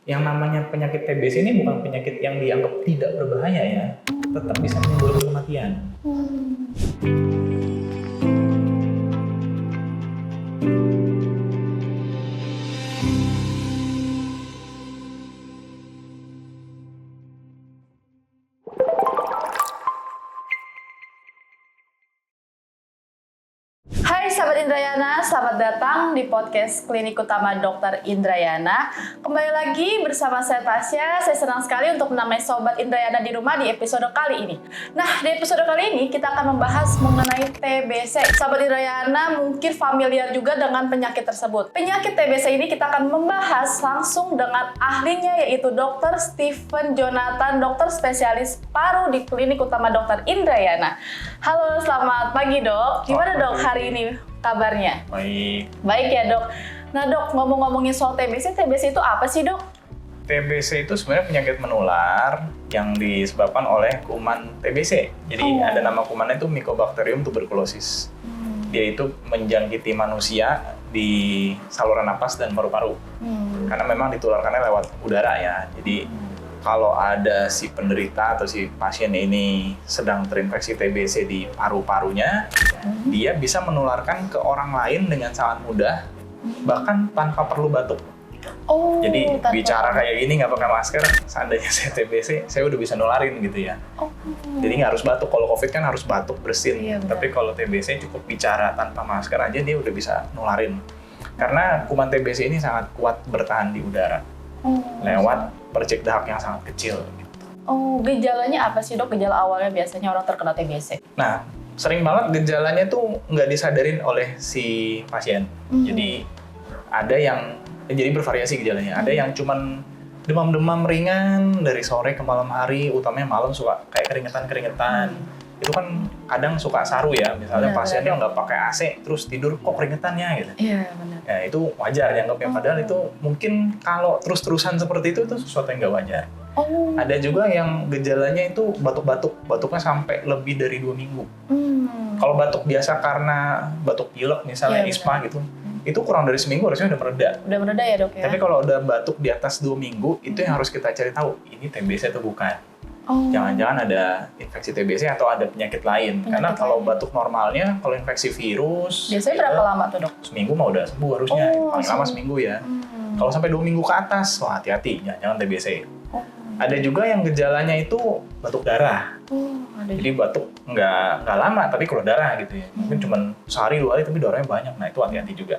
Yang namanya penyakit TBC ini bukan penyakit yang dianggap tidak berbahaya ya, tetap bisa menimbulkan kematian. Hai sahabat Indrayana, selamat datang di podcast Klinik Utama Dr. Indrayana. Kembali lagi bersama saya Tasya. Saya senang sekali untuk menemani sobat Indrayana di rumah di episode kali ini. Nah, di episode kali ini kita akan membahas mengenai TBC. Sahabat Indrayana mungkin familiar juga dengan penyakit tersebut. Penyakit TBC ini kita akan membahas langsung dengan ahlinya, yaitu Dr. Stephen Jonathan, dokter spesialis paru di Klinik Utama Dr. Indrayana. Halo, selamat pagi dok. Gimana dok hari ini kabarnya? Baik. Baik ya dok. Nah dok, ngomongin soal TBC, TBC itu apa sih dok? TBC itu sebenarnya penyakit menular yang disebabkan oleh kuman TBC. Jadi ada nama kumannya itu Mycobacterium tuberculosis. Dia itu menjangkiti manusia di saluran napas dan paru-paru. Karena memang ditularkannya lewat udara ya. Jadi kalau ada si penderita atau si pasien ini sedang terinfeksi TBC di paru-parunya, dia bisa menularkan ke orang lain dengan sangat mudah, bahkan tanpa perlu batuk. Jadi bicara kayak gini nggak pakai masker, seandainya saya TBC, saya udah bisa nularin gitu ya. Jadi nggak harus batuk. Kalau COVID kan harus batuk bersin, tapi kalau TBC cukup bicara tanpa masker aja dia udah bisa nularin. Karena kuman TBC ini sangat kuat bertahan di udara lewat percik dahak yang sangat kecil. Gitu. Gejalanya apa sih dok? Gejala awalnya biasanya orang terkena TBC. Nah, sering banget gejalanya tuh nggak disadarin oleh si pasien. Jadi ada yang jadi bervariasi gejalanya. Ada yang cuman demam-demam ringan dari sore ke malam hari, utamanya malam suka kayak keringetan-keringetan. Itu kan kadang suka saru ya, misalnya pasiennya nggak pakai AC terus tidur kok keringetannya gitu. Iya benar. Ya itu wajar dianggapnya, padahal itu mungkin kalau terus-terusan seperti itu sesuatu yang nggak wajar. Ada juga yang gejalanya itu batuk-batuk, batuknya sampai lebih dari 2 minggu. Kalau batuk biasa karena batuk pilek misalnya ISPA gitu, itu kurang dari seminggu harusnya udah mereda. Udah mereda ya dok ya? Tapi kalau udah batuk di atas 2 minggu, itu yang harus kita cari tahu, ini TBC atau bukan. Jangan-jangan ada infeksi TBC atau ada penyakit lain. Karena kalau batuk normalnya, kalau infeksi virus... Biasanya berapa lama tuh dok? Seminggu mah udah sembuh harusnya, paling lama seminggu ya. Kalau sampai 2 minggu ke atas, wah hati-hati, jangan TBC. Ada juga yang gejalanya itu batuk darah. Jadi batuk nggak lama, tapi keluar darah gitu ya. Mungkin cuma sehari 2 hari, tapi darahnya banyak. Nah itu hati-hati juga.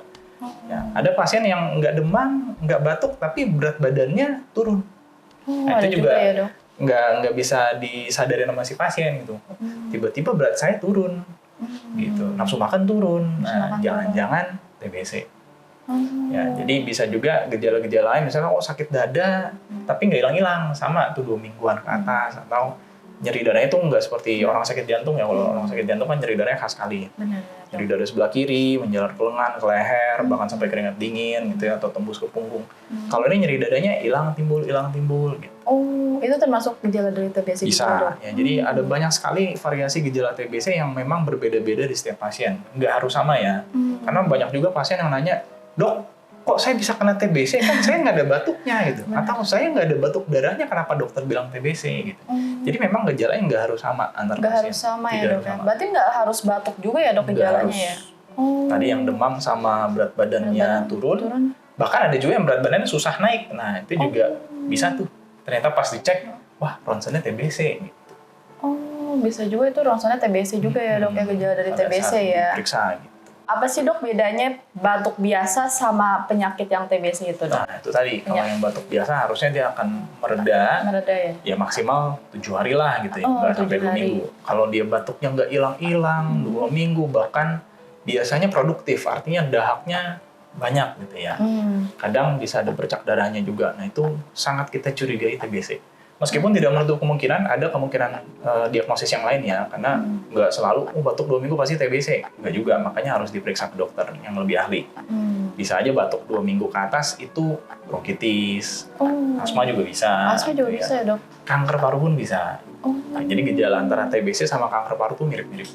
Ya, ada pasien yang nggak demam, nggak batuk, tapi berat badannya turun. Nah itu juga ya, dok? nggak bisa disadarin sama si pasien gitu. Tiba-tiba berat saya turun, gitu. Nafsu makan turun. Nah jangan-jangan TBC. Ya, jadi bisa juga gejala-gejala lain, misalnya sakit dada, tapi nggak hilang-hilang, sama tuh 2 mingguan ke atas, atau nyeri darahnya itu nggak seperti orang sakit jantung ya. Kalau orang sakit jantung kan nyeri darahnya khas sekali. Nyeri dada sebelah kiri, menjalar ke lengan, ke leher, bahkan sampai keringat dingin gitu ya, atau tembus ke punggung. Kalau ini nyeri dadanya hilang timbul gitu. Itu termasuk gejala dari TBC bisa juga, dok? Ya, jadi ada banyak sekali variasi gejala TBC yang memang berbeda-beda di setiap pasien. Nggak harus sama ya. Karena banyak juga pasien yang nanya, dok, kok saya bisa kena TBC? Kan saya nggak ada batuknya gitu. Atau saya nggak ada batuk darahnya, kenapa dokter bilang TBC gitu. Jadi memang gejalanya nggak harus sama antar pasien. Nggak harus sama ya dok ya? Berarti nggak harus batuk juga ya dok gejalanya ya? Tadi yang demam sama berat badannya turun. Bahkan ada juga yang berat badannya susah naik. Nah itu juga bisa tuh. Ternyata pas dicek, wah ronsennya TBC gitu. Bisa juga itu ronsennya TBC juga ya dok ya, gejala dari TBC ya? Periksa gitu. Apa sih dok bedanya batuk biasa sama penyakit yang TBC itu dok? Nah itu tadi, kalau yang batuk biasa harusnya dia akan mereda ya? Ya maksimal 7 hari lah gitu ya, nggak sampai 2 minggu. Kalau dia batuknya nggak hilang-hilang, 2 minggu bahkan biasanya produktif, artinya dahaknya banyak gitu ya. Kadang bisa ada bercak darahnya juga, nah itu sangat kita curigai TBC. Meskipun tidak menutup kemungkinan, ada kemungkinan diagnosis yang lain ya, karena nggak selalu batuk 2 minggu pasti TBC, nggak juga, makanya harus diperiksa ke dokter yang lebih ahli. Bisa aja batuk 2 minggu ke atas itu bronkitis, asma juga bisa. Asma juga bisa ya dok? Kanker paru pun bisa. Nah, jadi gejala antara TBC sama kanker paru tuh mirip-mirip.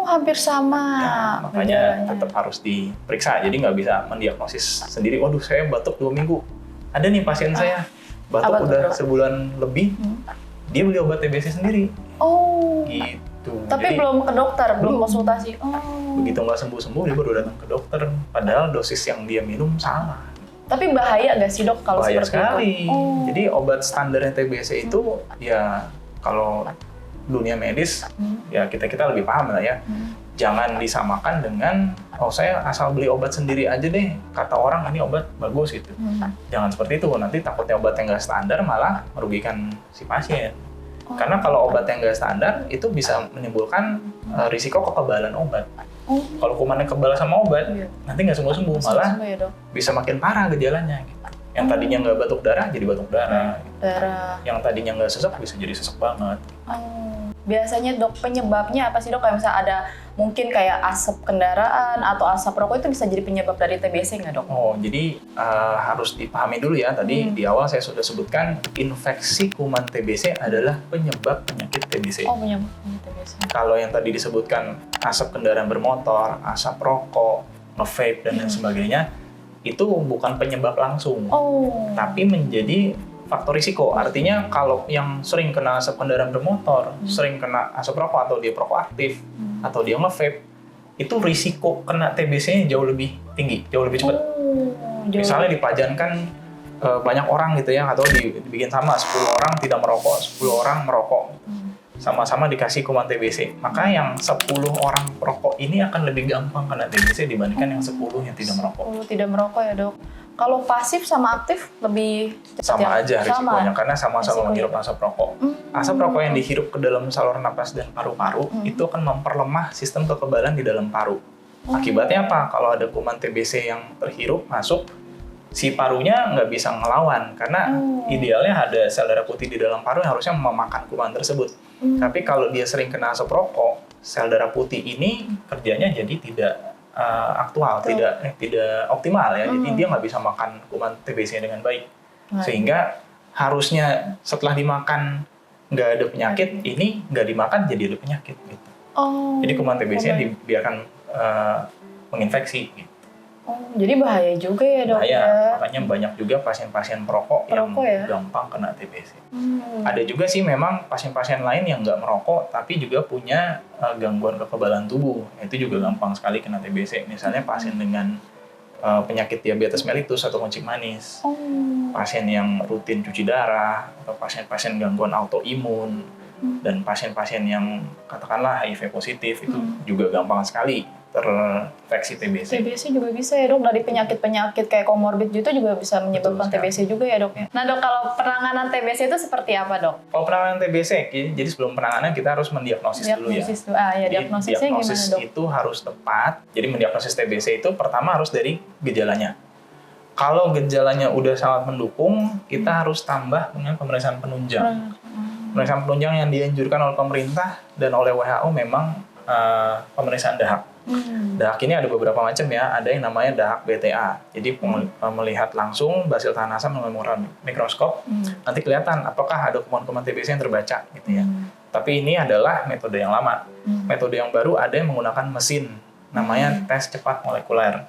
Hampir sama. Nah, makanya tetap harus diperiksa, jadi nggak bisa mendiagnosis sendiri, waduh saya batuk 2 minggu. ada nih pasien saya Apa batuk tuh, udah Dok? sebulan lebih, dia beli obat TBC sendiri. Oh. Gitu. Tapi Jadi, belum ke dokter, belum belum. konsultasi. Oh. begitu nggak sembuh-sembuh dia baru datang ke dokter. Padahal dosis yang dia minum salah. Tapi bahaya nggak sih, Dok, kalau Bahaya seperti sekali. itu? Oh. Jadi obat standarnya TBC itu ya kalau dunia medis ya kita lebih paham lah ya. Jangan disamakan dengan saya asal beli obat sendiri aja deh, kata orang ini obat bagus gitu. Jangan seperti itu, nanti takutnya obat yang nggak standar malah merugikan si pasien. Karena kalau obat yang nggak standar itu bisa menimbulkan risiko kekebalan obat. Kalau kumannya kebal sama obat, nanti nggak sembuh-sembuh, malah Sembuh ya, Dok? bisa makin parah gejalanya. Gitu. Yang tadinya nggak batuk darah jadi batuk darah. Darah. Yang tadinya nggak sesek bisa jadi sesek banget. Biasanya, Dok, penyebabnya apa sih, Dok? Kayak misalnya ada mungkin kayak asap kendaraan atau asap rokok itu bisa jadi penyebab dari TBC nggak, Dok? Oh, jadi harus dipahami dulu ya. Tadi di awal saya sudah sebutkan infeksi kuman TBC adalah penyebab penyakit TBC. Oh, penyebab TBC. Kalau yang tadi disebutkan asap kendaraan bermotor, asap rokok, nge-vape dan lain sebagainya, itu bukan penyebab langsung, tapi menjadi faktor risiko. Artinya kalau yang sering kena asap kendaraan bermotor, sering kena asap rokok atau dia perokok aktif, atau dia nge-vape, itu risiko kena TBC-nya jauh lebih tinggi, jauh lebih cepat. Misalnya dipajankan banyak orang gitu ya, atau dibikin sama 10 orang tidak merokok, 10 orang merokok. Sama-sama dikasih kuman TBC. Maka yang 10 orang perokok ini akan lebih gampang kena TBC dibandingkan yang 10 yang tidak merokok. 10 tidak merokok ya, Dok. Kalau pasif sama aktif lebih cepat Sama ya? aja risikonya, Sama. karena sama-sama Risikonya. menghirup asap rokok. Asap rokok yang dihirup ke dalam saluran napas dan paru-paru itu akan memperlemah sistem kekebalan di dalam paru. Akibatnya apa? Kalau ada kuman TBC yang terhirup masuk, si parunya nggak bisa ngelawan, karena idealnya ada sel darah putih di dalam paru yang harusnya memakan kuman tersebut. Tapi kalau dia sering kena asap rokok, sel darah putih ini kerjanya jadi tidak aktual, tidak optimal ya. Jadi dia nggak bisa makan kuman TBC dengan baik. Sehingga harusnya setelah dimakan nggak ada penyakit, ini nggak dimakan jadi ada penyakit gitu. Jadi kuman TBC dibiarkan menginfeksi gitu. Jadi bahaya juga ya, Dok? Bahaya, Ya? makanya banyak juga pasien-pasien perokok yang gampang kena TBC. Ada juga sih memang pasien-pasien lain yang nggak merokok tapi juga punya gangguan kekebalan tubuh, itu juga gampang sekali kena TBC. Misalnya pasien dengan penyakit diabetes mellitus atau kencing manis, pasien yang rutin cuci darah, atau pasien-pasien gangguan autoimun, dan pasien-pasien yang katakanlah HIV positif itu juga gampang sekali terinfeksi TBC. TBC juga bisa ya, Dok, dari penyakit-penyakit kayak komorbid gitu juga bisa menyebabkan TBC juga ya, Dok ya. Nah, Dok, kalau penanganan TBC itu seperti apa, Dok? Kalau penanganan TBC, jadi sebelum penanganan kita harus mendiagnosis dulu ya. Jadi, diagnosisnya diagnosis gimana, Dok? itu harus tepat. Jadi mendiagnosis TBC itu pertama harus dari gejalanya. Kalau gejalanya udah sangat mendukung, kita harus tambah dengan pemeriksaan penunjang. Pemeriksaan penunjang yang dianjurkan oleh pemerintah dan oleh WHO memang pemeriksaan dahak. Dahak ini ada beberapa macam ya, ada yang namanya dahak BTA. Jadi melihat langsung basil tahan asam dengan menggunakan mikroskop, nanti kelihatan apakah ada kuman-kuman TBC yang terbaca gitu ya. Tapi ini adalah metode yang lama. Metode yang baru ada yang menggunakan mesin, namanya tes cepat molekuler.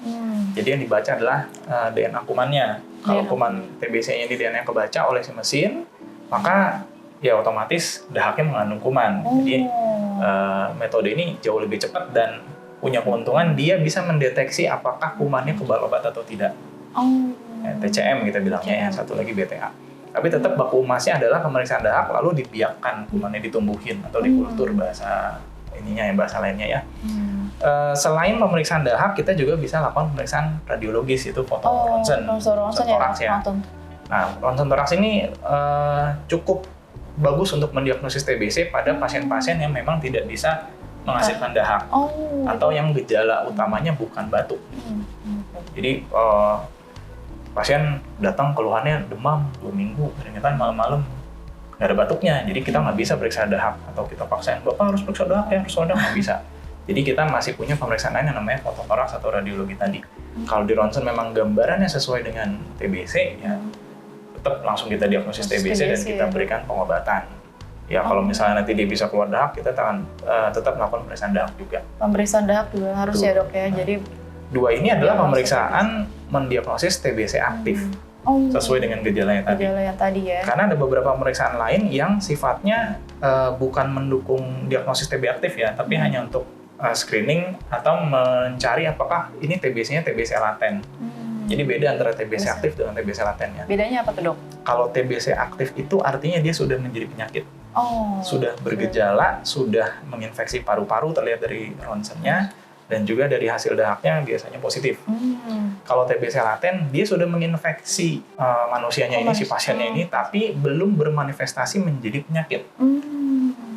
Jadi yang dibaca adalah DNA kumannya. Kalau kuman TBC-nya ini DNA yang kebaca oleh si mesin, maka ya otomatis dahaknya mengandung kuman. Jadi metode ini jauh lebih cepat dan punya keuntungan, dia bisa mendeteksi apakah kumannya kebal obat atau tidak. TCM kita bilangnya ya, satu lagi BTA. Tapi tetap baku emasnya adalah pemeriksaan dahak lalu dibiarkan kumannya ditumbuhin atau dikultur bahasa ininya ya, bahasa lainnya ya. Selain pemeriksaan dahak, kita juga bisa lakukan pemeriksaan radiologis, itu foto ronsen toraks ya. Nah, ronsen toraks ini cukup bagus untuk mendiagnosis TBC pada pasien-pasien yang memang tidak bisa menghasilkan dahak atau yang gejala utamanya bukan batuk. Jadi pasien datang keluhannya demam 2 minggu, ternyata malam-malam nggak ada batuknya, jadi kita nggak bisa periksa dahak atau kita paksain Bapak harus periksa dahak ya, harus dahak, nggak bisa. Jadi kita masih punya pemeriksaan lain yang namanya fototoraks atau radiologi tadi. Kalau di ronsen memang gambarannya sesuai dengan TBC ya tetap langsung kita diagnosis TBC dan kita berikan pengobatan. Ya kalau misalnya nanti dia bisa keluar dahak, kita akan tetap melakukan pemeriksaan dahak juga. Pemeriksaan dahak juga harus ya, Dok ya. Jadi dua ini adalah pemeriksaan mendiagnosis TBC aktif. sesuai dengan gejalanya tadi. Gejala yang tadi ya. Karena ada beberapa pemeriksaan lain yang sifatnya bukan mendukung diagnosis TB aktif ya, tapi hanya untuk screening atau mencari apakah ini TBC-nya TBC laten. Jadi beda antara TBC aktif dengan TBC laten ya. Bedanya apa tuh dok? Kalau TBC aktif itu artinya dia sudah menjadi penyakit. Sudah bergejala, sudah menginfeksi paru-paru terlihat dari ronsennya, dan juga dari hasil dahaknya biasanya positif. Kalau TBC laten, dia sudah menginfeksi manusianya ini, si pasiennya ini, tapi belum bermanifestasi menjadi penyakit.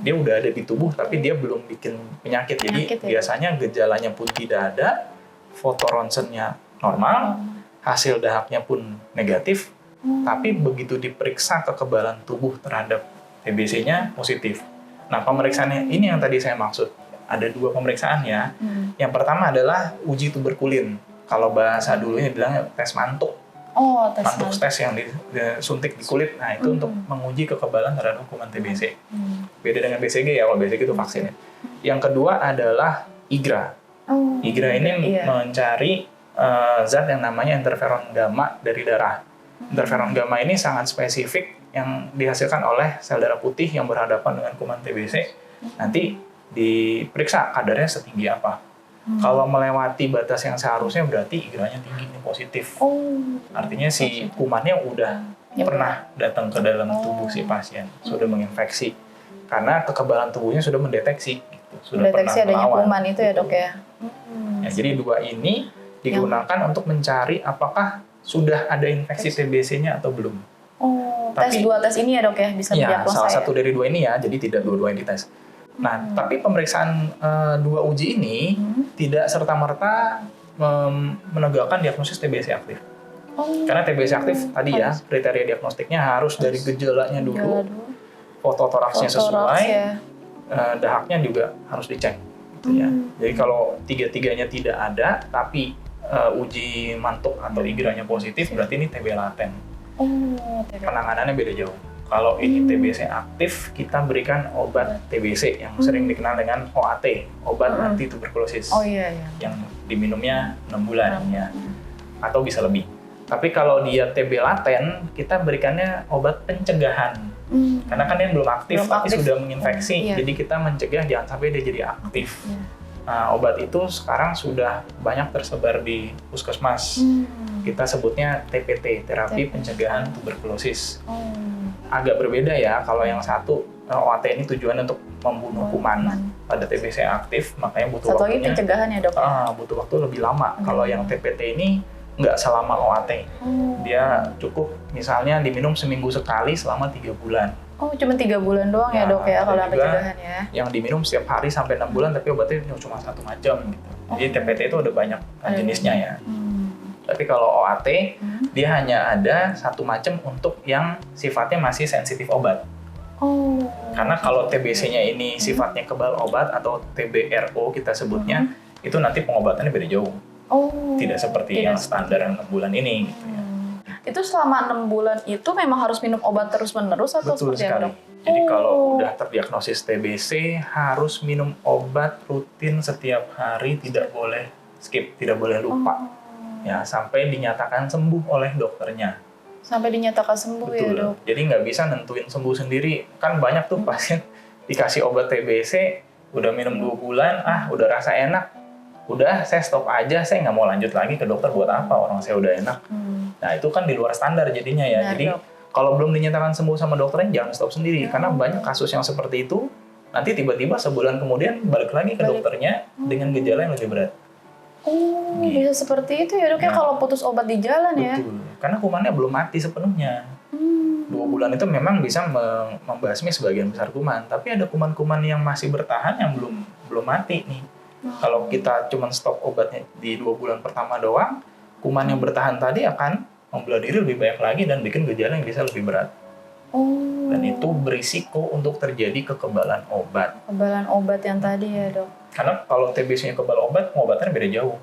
Dia udah ada di tubuh, tapi dia belum bikin penyakit. Jadi biasanya gejalanya pun tidak ada, foto ronsennya normal, hasil dahaknya pun negatif, tapi begitu diperiksa kekebalan tubuh terhadap TBC-nya positif. Nah, pemeriksaannya ini yang tadi saya maksud. Ada 2 pemeriksaan ya. Yang pertama adalah uji tuberkulin. Kalau bahasa dulunya bilangnya tes mantuk. Mantuk tes yang disuntik di kulit. Nah, itu untuk menguji kekebalan terhadap kuman TBC. Beda dengan BCG ya, kalau BCG itu vaksin. Yang kedua adalah IGRA. IGRA ini mencari zat yang namanya interferon gamma dari darah. Interferon gamma ini sangat spesifik yang dihasilkan oleh sel darah putih yang berhadapan dengan kuman TBC. Nanti diperiksa kadarnya setinggi apa. Kalau melewati batas yang seharusnya berarti IGRA-nya tinggi, ini positif. Artinya si kumannya udah pernah datang ke dalam tubuh si pasien, sudah menginfeksi. Karena kekebalan tubuhnya sudah mendeteksi, gitu. Sudah mendeteksi pernah adanya melawan. kuman itu ya dok ya. Ya, jadi 2 ini digunakan untuk mencari apakah sudah ada infeksi TBC-nya atau belum. Tes 2 tes ini ya dok ya, bisa didiagnosa salah satu dari 2 ini ya, jadi tidak dua-dua yang dites. Nah, tapi pemeriksaan 2 uji ini tidak serta-merta menegakkan diagnosis TBC aktif. Karena TBC aktif tadi ya, kriteria diagnostiknya harus dari gejalanya dulu, foto toraksnya sesuai, dahaknya juga harus dicek. Gitu ya. Jadi kalau 3-tiganya tidak ada, tapi uji mantuk atau IGRA-nya positif, berarti ini TB laten. Penanganannya beda jauh. Kalau ini TBC aktif, kita berikan obat TBC yang sering dikenal dengan OAT, obat anti tuberkulosis, yang diminumnya 6 bulan ya, atau bisa lebih. Tapi kalau dia TB laten, kita berikannya obat pencegahan, karena kan dia belum aktif tapi sudah menginfeksi, jadi kita mencegah jangan sampai dia jadi aktif. Nah, obat itu sekarang sudah banyak tersebar di puskesmas. Kita sebutnya TPT, terapi pencegahan tuberkulosis. Agak berbeda ya, kalau yang satu OAT ini tujuannya untuk membunuh kuman pada TBC aktif, makanya butuh satu waktunya. lagi pencegahan ya dok? Butuh waktu lebih lama. Kalau yang TPT ini nggak selama OAT, dia cukup misalnya diminum seminggu sekali selama 3 bulan. Cuma 3 bulan doang ya dok ya kalau pencegahan ya? Yang diminum setiap hari sampai 6 bulan, tapi obatnya cuma 1 macam gitu. Jadi TPT itu ada banyak jenisnya ya. Tapi kalau OAT, dia hanya ada 1 macam untuk yang sifatnya masih sensitif obat. Karena kalau TBC-nya ini sifatnya kebal obat atau TBRO kita sebutnya, itu nanti pengobatannya beda jauh. Tidak seperti yang standar 6 bulan ini. Gitu ya. Itu selama 6 bulan itu memang harus minum obat terus-menerus atau Betul seperti sekali. apa dok? Jadi kalau udah terdiagnosis TBC, harus minum obat rutin setiap hari, tidak boleh skip, tidak boleh lupa. Ya, sampai dinyatakan sembuh oleh dokternya. Sampai dinyatakan sembuh. Betul. Ya dok? Jadi nggak bisa nentuin sembuh sendiri. Kan banyak tuh pasien dikasih obat TBC, udah minum 2 bulan, udah rasa enak. Udah, saya stop aja, saya nggak mau lanjut lagi ke dokter buat apa, orang saya udah enak. Nah, itu kan di luar standar jadinya ya. Jadi kalau belum dinyatakan sembuh sama dokternya, jangan stop sendiri. Karena banyak kasus yang seperti itu, nanti tiba-tiba sebulan kemudian balik lagi ke dokternya dengan gejala yang lebih berat. Bisa seperti itu ya dok ya kalau putus obat di jalan ya? Betul, karena kumannya belum mati sepenuhnya. 2 bulan itu memang bisa membasmi sebagian besar kuman, tapi ada kuman-kuman yang masih bertahan yang belum mati nih. Kalau kita cuma stop obatnya di 2 bulan pertama doang, kuman yang bertahan tadi akan membelah diri lebih banyak lagi dan bikin gejala yang bisa lebih berat. Dan itu berisiko untuk terjadi kekebalan obat. Kekebalan obat yang tadi ya dok? Karena kalau TBC-nya kebal obat, pengobatannya beda jauh.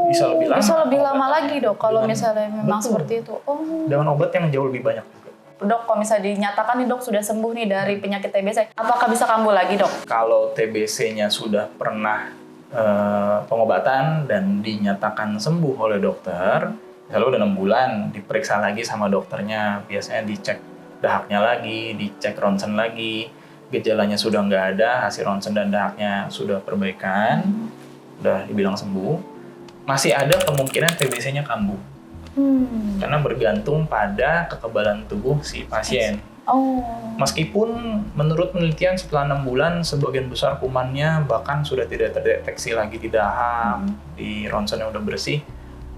Bisa lebih lama. Bisa lebih lama lagi dok kalau misalnya memang seperti itu. Dengan obat yang jauh lebih banyak juga. Dok, kalau misalnya dinyatakan nih dok sudah sembuh nih dari penyakit TBC, apakah bisa kambuh lagi dok? Kalau TBC-nya sudah pernah pengobatan dan dinyatakan sembuh oleh dokter, Misalnya udah 6 bulan, diperiksa lagi sama dokternya, biasanya dicek dahaknya lagi, dicek ronsen lagi, gejalanya sudah nggak ada, hasil ronsen dan dahaknya sudah perbaikan, udah dibilang sembuh, masih ada kemungkinan TBC-nya kambuh. Karena bergantung pada kekebalan tubuh si pasien. Meskipun menurut penelitian setelah 6 bulan, sebagian besar kumannya bahkan sudah tidak terdeteksi lagi di dahak, di ronsen yang udah bersih,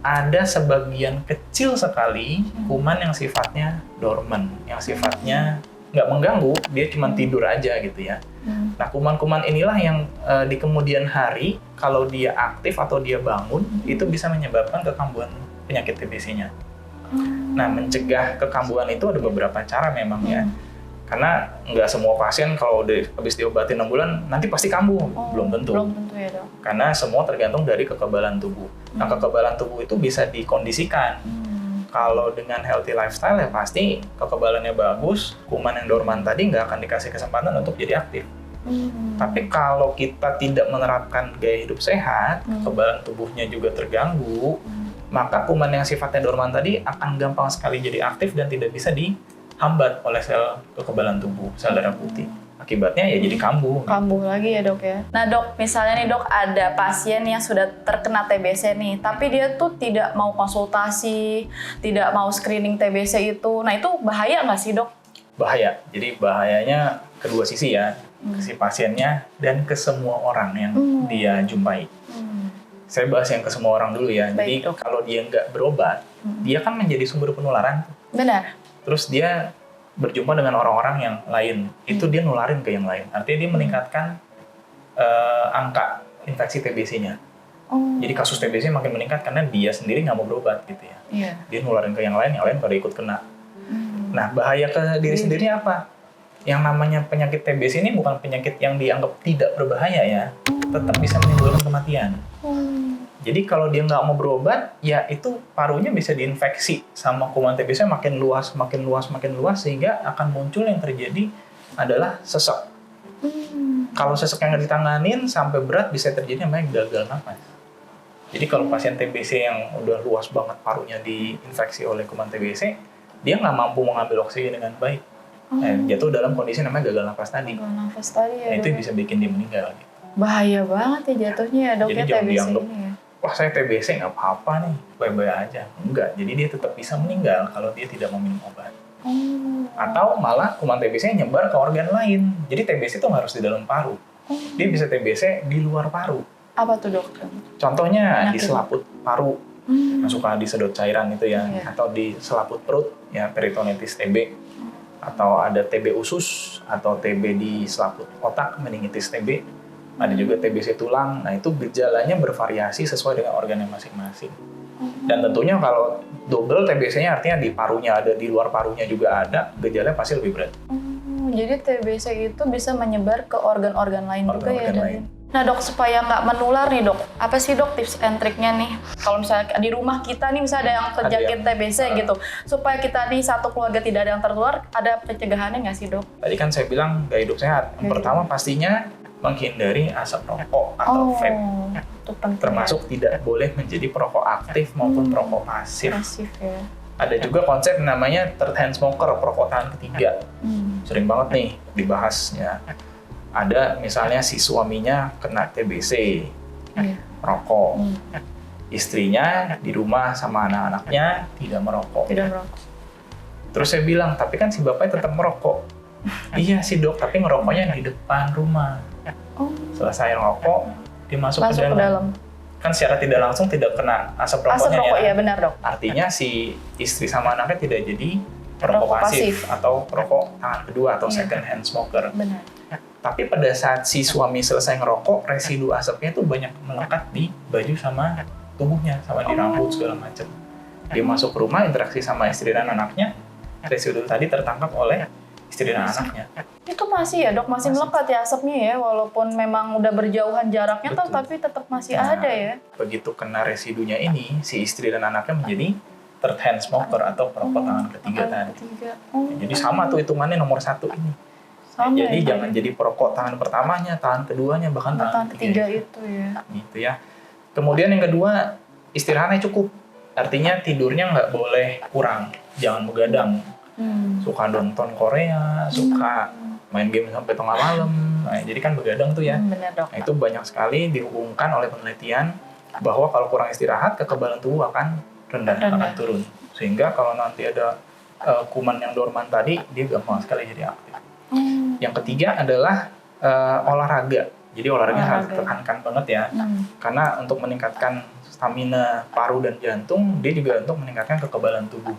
ada sebagian kecil sekali kuman yang sifatnya dorman, yang sifatnya nggak mengganggu, dia cuma tidur aja gitu ya. Nah, kuman-kuman inilah yang di kemudian hari, kalau dia aktif atau dia bangun, itu bisa menyebabkan kekambuhan penyakit TBC-nya. Nah, mencegah kekambuhan itu ada beberapa cara memang ya. Karena nggak semua pasien kalau habis diobati 6 bulan, nanti pasti kambuh. Belum tentu. Belum tentu ya, Dok. Karena semua tergantung dari kekebalan tubuh. Nah, kekebalan tubuh itu bisa dikondisikan. Kalau dengan healthy lifestyle ya pasti kekebalannya bagus, kuman yang dorman tadi nggak akan dikasih kesempatan untuk jadi aktif. Tapi kalau kita tidak menerapkan gaya hidup sehat, kekebalan tubuhnya juga terganggu, maka kuman yang sifatnya dorman tadi akan gampang sekali jadi aktif dan tidak bisa dihambat oleh sel kekebalan tubuh, sel darah putih. Akibatnya ya jadi kambuh. Kambuh lagi ya, Dok ya. Nah, Dok, misalnya nih, Dok, ada pasien yang sudah terkena TBC nih, tapi dia tuh tidak mau konsultasi, tidak mau screening TBC itu. Nah, itu bahaya nggak sih, Dok? Bahaya. Jadi bahayanya kedua sisi ya, ke si pasiennya dan ke semua orang yang dia jumpai. Saya bahas yang ke semua orang dulu ya. Baik, jadi kalau dia nggak berobat, dia kan menjadi sumber penularan. Benar. Terus dia berjumpa dengan orang-orang yang lain, itu dia nularin ke yang lain. Artinya dia meningkatkan angka infeksi TBC-nya. Jadi kasus TBC makin meningkat karena dia sendiri nggak mau berobat gitu ya. Dia nularin ke yang lain pada ikut kena. Nah, bahaya ke diri sendiri apa? Yang namanya penyakit TBC ini bukan penyakit yang dianggap tidak berbahaya ya, tetap bisa menimbulkan kematian. Jadi kalau dia nggak mau berobat, ya itu parunya bisa diinfeksi sama kuman TBC makin luas, sehingga akan muncul yang terjadi adalah sesek. Kalau sesek yang nggak ditanganin sampai berat bisa terjadi namanya gagal napas. Jadi kalau pasien TBC yang udah luas banget parunya diinfeksi oleh kuman TBC, dia nggak mampu mengambil oksigen dengan baik. Jatuh dalam kondisi namanya gagal napas tadi. Gagal nafas tadi ya. Nah, itu bisa bikin dia meninggal. Bahaya banget ya jatuhnya ya, Dok, jadi ya, jangan TBC dianggap, ini ya. wah saya TBC nggak apa-apa nih, baik-baik aja. Enggak, jadi dia tetap bisa meninggal kalau dia tidak meminum obat. Atau malah kuman TBC nyebar ke organ lain. Jadi TBC itu nggak harus di dalam paru. Dia bisa TBC di luar paru. Apa tuh, Dok? Contohnya di selaput paru, yang suka disedot cairan itu ya, atau di selaput perut, ya peritonitis TB. Atau ada TB usus, atau TB di selaput otak, meningitis TB. Ada juga TBC tulang. Nah, itu gejalanya bervariasi sesuai dengan organnya masing-masing. Dan tentunya kalau double TBC-nya artinya di parunya ada, di luar parunya juga ada, gejalanya pasti lebih berat. Jadi TBC itu bisa menyebar ke organ-organ lain juga ya, lain. Nah, Dok, supaya nggak menular nih, Dok, apa sih, Dok, tips and triknya nih? Kalau misalnya di rumah kita nih, misalnya ada yang terjangkit TBC gitu, supaya kita nih satu keluarga tidak ada yang tertular, ada pencegahannya nggak sih, Dok? Tadi kan saya bilang gaya hidup sehat. Yang pertama pastinya menghindari asap rokok atau vape. Termasuk tidak boleh menjadi perokok aktif maupun perokok pasif. Ya. Ada juga konsep namanya third hand smoker, perokok tangan ketiga. Sering banget nih dibahasnya. Ada misalnya si suaminya kena TBC, merokok. Istrinya di rumah sama anak-anaknya tidak merokok. Terus saya bilang, tapi kan si bapaknya tetap merokok. Iya sih, Dok, tapi ngerokoknya di depan rumah. Selesai ngerokok, dia masuk ke dalam. Kan secara tidak langsung tidak kena asap rokoknya. Asap rokok, ya benar, Dok. Artinya si istri sama anaknya tidak jadi perokok pasif atau perokok tangan kedua atau second hand smoker. Benar. Tapi pada saat si suami selesai ngerokok, residu asapnya itu banyak melekat di baju sama tubuhnya, sama di rambut segala macam. Dia masuk ke rumah, interaksi sama istri dan anaknya, residu tadi tertangkap oleh istri dan anaknya. Itu masih ya, Dok, masih melekat ya asapnya ya, walaupun memang udah berjauhan jaraknya, tapi tetap masih ada ya. Begitu kena residunya ini, si istri dan anaknya menjadi third hand smoker atau perokok tangan ketiga tadi. Jadi sama tuh hitungannya nomor 1 ini. Jadi jangan jadi perokok tangan pertamanya, tangan keduanya, bahkan tangan ketiga itu ya. Gitu ya. Kemudian yang kedua, istirahatnya cukup. Artinya tidurnya nggak boleh kurang, jangan begadang. Suka nonton Korea, suka main game sampai tengah malam. Nah, jadi kan begadang tuh ya. Benar dok. Nah, itu banyak sekali dihubungkan oleh penelitian bahwa kalau kurang istirahat, kekebalan tubuh akan rendah. Akan turun. Sehingga kalau nanti ada kuman yang dorman tadi, dia gampang sekali jadi aktif. Yang ketiga adalah olahraga. Jadi olahraga harus ditekankan banget ya. Karena untuk meningkatkan stamina paru dan jantung, dia juga untuk meningkatkan kekebalan tubuh.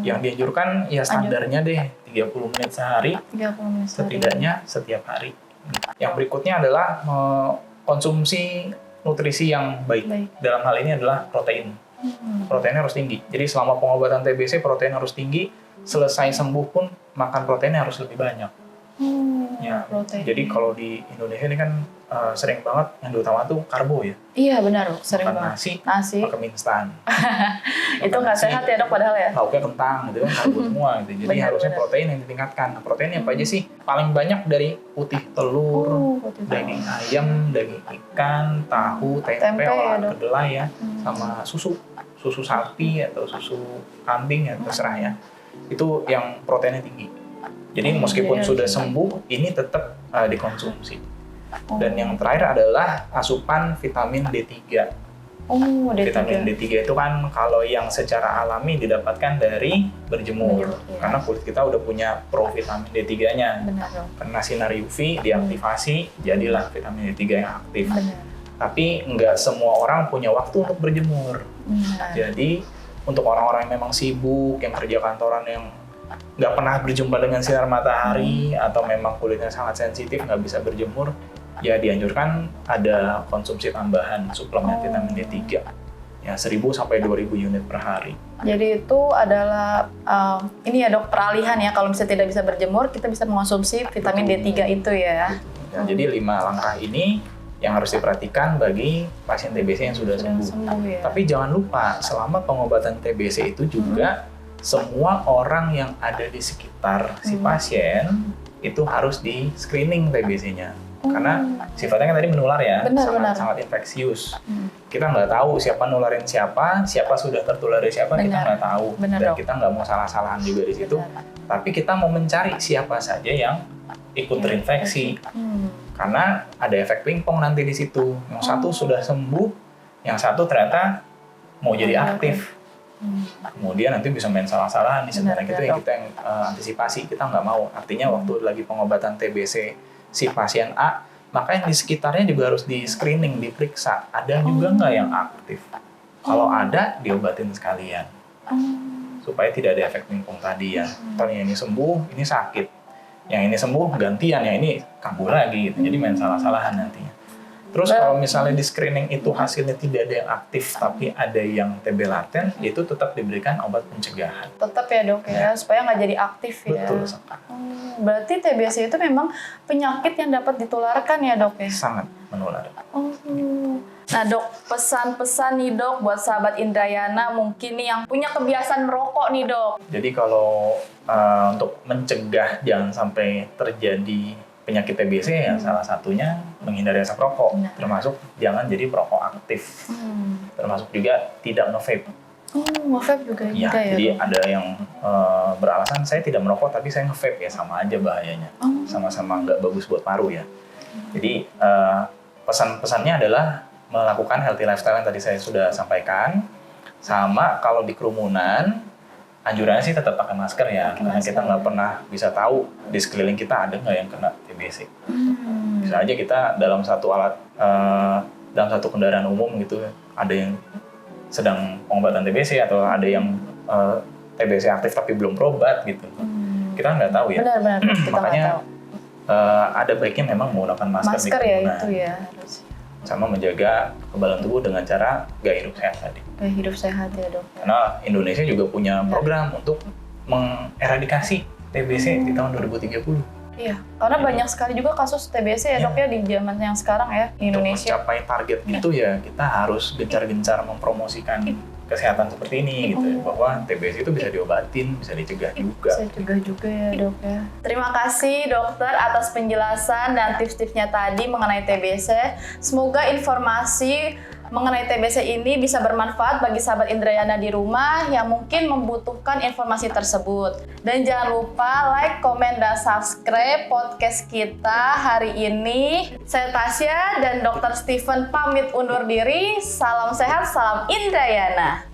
Yang dianjurkan ya standarnya deh 30 menit sehari, 30 menit setidaknya setiap hari. Yang berikutnya adalah konsumsi nutrisi yang baik. Dalam hal ini adalah protein. Proteinnya harus tinggi. Jadi selama pengobatan TBC protein harus tinggi, selesai sembuh pun makan proteinnya harus lebih banyak. Ya. Jadi kalau di Indonesia ini kan sering banget yang diutama tuh karbo ya. Iya benar dok, sering makan banget. nasi, pakai mie instan. Itu nggak sehat ya dok padahal ya. Lauknya kentang gitu kan karbo semua gitu. Jadi harusnya protein yang ditingkatkan. Nah, protein apa aja sih? Paling banyak dari putih telur, daging ayam, daging ikan, tahu, tempe olahan kedelai ya, sama susu sapi atau susu kambing ya terserah ya. Itu yang proteinnya tinggi. Jadi meskipun sudah sembuh, ini tetap dikonsumsi. Dan yang terakhir adalah asupan vitamin D3. D3. Vitamin D3 itu kan kalau yang secara alami didapatkan dari berjemur. Karena kulit kita udah punya provitamin D3-nya. Benar dong. Karena sinar UV diaktifasi, jadilah vitamin D3 yang aktif. Benar. Tapi nggak semua orang punya waktu untuk berjemur. Jadi untuk orang-orang yang memang sibuk, yang kerja kantoran yang nggak pernah berjumpa dengan sinar matahari atau memang kulitnya sangat sensitif nggak bisa berjemur, ya dianjurkan ada konsumsi tambahan suplemen vitamin D3 ya 1.000 sampai 2.000 unit per hari. Jadi itu adalah ini ya dok, peralihan ya, kalau misalnya tidak bisa berjemur kita bisa mengonsumsi vitamin D3 itu ya. Jadi 5 langkah ini yang harus diperhatikan bagi pasien TBC yang sudah sembuh ya. Tapi jangan lupa selama pengobatan TBC itu juga semua orang yang ada di sekitar si pasien itu harus di screening TBC-nya. Karena sifatnya kan tadi menular ya, sangat infeksius. Kita nggak tahu siapa nularin siapa sudah tertular dari siapa, kita nggak tahu. Dan kita nggak mau salah-salahan juga di situ. Tapi kita mau mencari siapa saja yang ikut terinfeksi. Karena ada efek pingpong nanti di situ. Yang satu sudah sembuh, yang satu ternyata mau jadi aktif. Kemudian nanti bisa main salah-salahan. Sebenarnya itu yang kita antisipasi, kita nggak mau. Artinya waktu lagi pengobatan TBC si pasien A, maka yang di sekitarnya juga harus di screening, diperiksa. Ada juga nggak yang aktif? Kalau ada, diobatin sekalian. Supaya tidak ada efek pingpong tadi ya. Kalau yang ini sembuh, ini sakit. Yang ini sembuh, gantian. Yang ini kambuh lagi gitu. Jadi main salah-salahan nantinya. Terus kalau misalnya di screening itu hasilnya tidak ada yang aktif tapi ada yang TB laten, itu tetap diberikan obat pencegahan. Tetap ya dok ya, supaya nggak jadi aktif ya. Betul sekali. Berarti TBC itu memang penyakit yang dapat ditularkan ya dok ya? Sangat menular. Nah dok, pesan-pesan nih dok buat sahabat Indrayana mungkin nih yang punya kebiasaan merokok nih dok. Jadi kalau untuk mencegah jangan sampai terjadi penyakit TBC ya salah satunya menghindari asap rokok, termasuk jangan jadi perokok aktif, termasuk juga tidak nge-vape. Nge-vape juga ya, jadi ada yang beralasan saya tidak merokok tapi saya nge-vape ya sama aja bahayanya, sama-sama nggak bagus buat paru ya. Jadi pesan-pesannya adalah melakukan healthy lifestyle yang tadi saya sudah sampaikan, sama kalau di kerumunan anjurannya sih tetap pakai masker ya, karena kita nggak pernah bisa tahu di sekeliling kita ada nggak yang kena TBC. Bisa aja kita dalam satu dalam satu kendaraan umum gitu, ada yang sedang pengobatan TBC atau ada yang TBC aktif tapi belum berobat gitu. Kita nggak tahu ya. Benar-benar. Makanya ada baiknya memang menggunakan masker di kerumunan. Ya itu ya. Sama menjaga kekebalan tubuh dengan cara gaya hidup sehat tadi. Gaya hidup sehat ya dok. Karena Indonesia juga punya program untuk mengeradikasi TBC di tahun 2030. Iya, karena banyak sekali juga kasus TBC ya dok ya di zaman yang sekarang ya di Indonesia. Untuk mencapai target itu ya kita harus gencar-gencar mempromosikan kesehatan seperti ini gitu ya, bahwa TBC itu bisa diobatin, bisa dicegah juga. Bisa dicegah juga ya dok ya. Terima kasih dokter atas penjelasan dan tips-tipsnya tadi mengenai TBC. Semoga informasi mengenai TBC ini bisa bermanfaat bagi sahabat Indrayana di rumah yang mungkin membutuhkan informasi tersebut. Dan jangan lupa like, komen, dan subscribe podcast kita hari ini. Saya Tasya dan Dr. Steven pamit undur diri. Salam sehat, salam Indrayana.